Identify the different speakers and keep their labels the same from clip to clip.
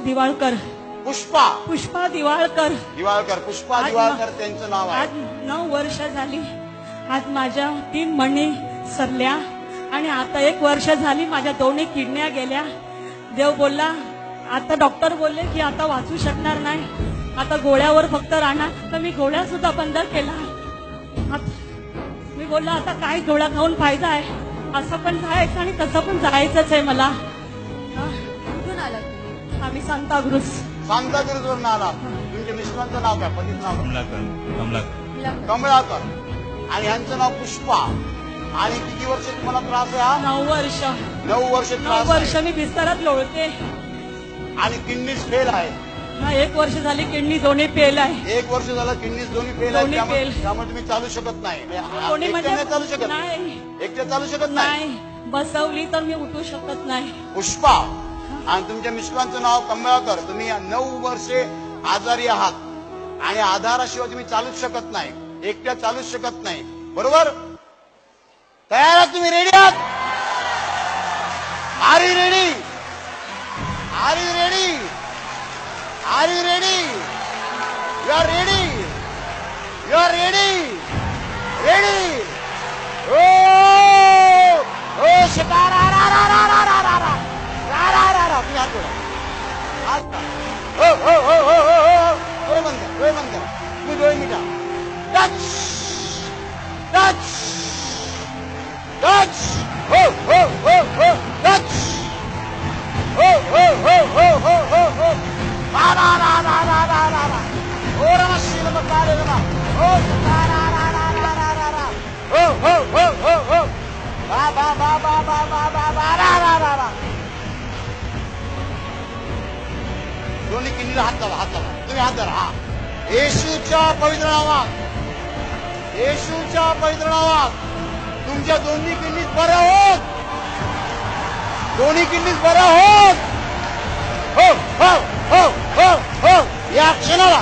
Speaker 1: दिवाळकर.
Speaker 2: पुष्पा
Speaker 1: पुष्पा दिवाळकर.
Speaker 2: पुष्पा दिवाळकर त्यांचं नाव आहे.
Speaker 1: आज 9 वर्ष झाली. आज माझ्या 3 मणी सरल्या आणि आता 1 वर्ष झाली माझ्या दोन्ही किडन्या गेल्या. देव बोलला, आता डॉक्टर बोलले की आता वाचू शकणार नाही, आता गोळ्यावर फक्त राहणार. तर मी गोळ्या सुद्धा बंद केला. मी बोलला आता काय गोळ्या खाऊन फायदा आहे, असं पण जायचं आणि तसं पण जायचंच आहे मला.
Speaker 3: कुठून आला तुम्ही?
Speaker 1: आम्ही सांताक्रूज
Speaker 2: वरून आला. तुमच्या मिस्टरांचं नाव काय? पतीचं नाव कमळाकर आणि यांचं नाव पुष्पा. आणि किती वर्ष तुम्हाला त्रास आहे हा?
Speaker 1: 9 वर्ष.
Speaker 2: 9 वर्ष
Speaker 1: 9 वर्ष मी बिस्तरात लोळते.
Speaker 2: आणि किडनीज फेल आहे.
Speaker 1: 1 वर्ष झाली किडनी दोन्ही फेल आहे.
Speaker 2: 1 वर्ष झालं किडनीज दोन्ही फेल
Speaker 1: दोन्ही
Speaker 2: आहे.
Speaker 1: fail.
Speaker 2: त्यामुळे तुम्ही चालू शकत नाही.
Speaker 1: कोणी
Speaker 2: एकट्याने चालू शकत
Speaker 1: नाही.
Speaker 2: एकट्या चालू शकत नाही.
Speaker 1: नाही बसवली तर मी उठू शकत नाही.
Speaker 2: पुष्पा आणि तुमच्या मिस्टरांचं नाव कमळाकर. तुम्ही 9 वर्षे आजारी आहात आणि आधाराशिवाय तुम्ही चालूच शकत नाही. एकट्या चालूच शकत नाही. बरोबर? तयार आहात तुम्ही? रेडी आहात? Are you ready? Are you ready? Are you ready? You are ready? You are ready? Ready? ओ ओ शिकार तुम्ही हात जोडा. हात जोडा. डोळे बंद करा. डोळे बंद करा. तुम्ही डोळे मिटा. Touch touch touch. हो हो हो हो टच. हो हो हो हो हो हो हो. रा रा रा रा रा रा रा रा. ओ रमा शिलम काले रमा. ओ रा रा रा रा रा रा रा रा. हो हो हो हो हो. बा बा बा बा बा बा बा बा रा रा रा रा. दोन्ही किडनीला हात लावा. हात लावा. तुम्ही हात धरा. हा. येशूच्या पवित्र नावात, येशूच्या पवित्र नावात तुमच्या दोन्ही किडनीज बऱ्या होत. दोन्ही किडनीज बऱ्या होत. हो हो हो हो हो. या क्षणाला,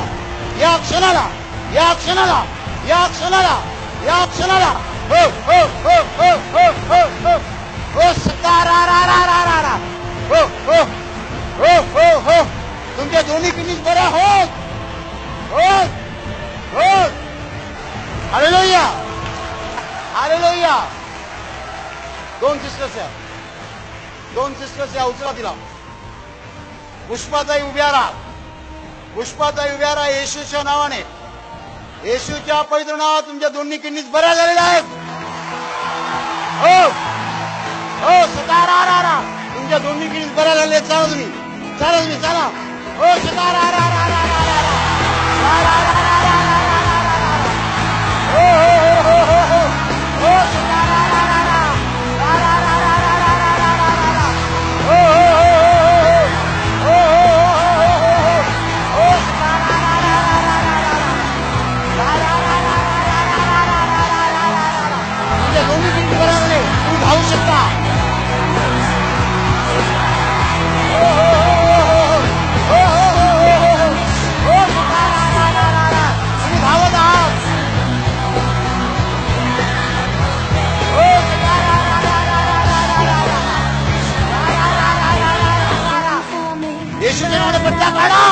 Speaker 2: या क्षणाला, या क्षणाला, या क्षणाला, या क्षणाला. हो हो हो हो हो हो हो हो. सकारा रा रा रा रा रा. हो हो हो हो हो. तुमच्या दोन्ही किडनीज बऱ्या होत. होत होत. Hallelujah hallelujah. 2 सिस्टर्स या. 2 सिस्टर्स या. उचला तिला. पुष्पाताई उभ्या राहा. पुष्पाताई उभ्या राहा. येशूच्या नावाने, येशूच्या पवित्र नावात तुमच्या दोन्ही किडनीज बऱ्या झालेल्या आहेत. हो हो. सकारा रा रा. तुमच्या दोन्ही किडनीज बऱ्या झालेल्या आहेत. चला तुम्ही, चला तुम्ही, चला. हो सकारा रा रा रा रा रा रा. रा रा रा रा रा रा रा रा रा. हो हो हो हो हो. हो सकारा रा रा रा. रा रा रा रा रा रा रा रा रा रा. हो हो हो हो हो हो हो. हो सकारा रा रा रा रा रा रा रा. रा रा रा रा रा रा रा रा रा रा रा रा. तुमच्या दोन्ही किडनी बऱ्या झाले. तुम्ही धावू शकता. हो हो हो हो हो. हो सकारा रा रा रा रा. तुम्ही धावत आहात. हो सकारा रा रा रा रा रा रा रा रा. रा रा रा रा रा रा रा रा. येशूच्या नावाने पट्ट्या काढा.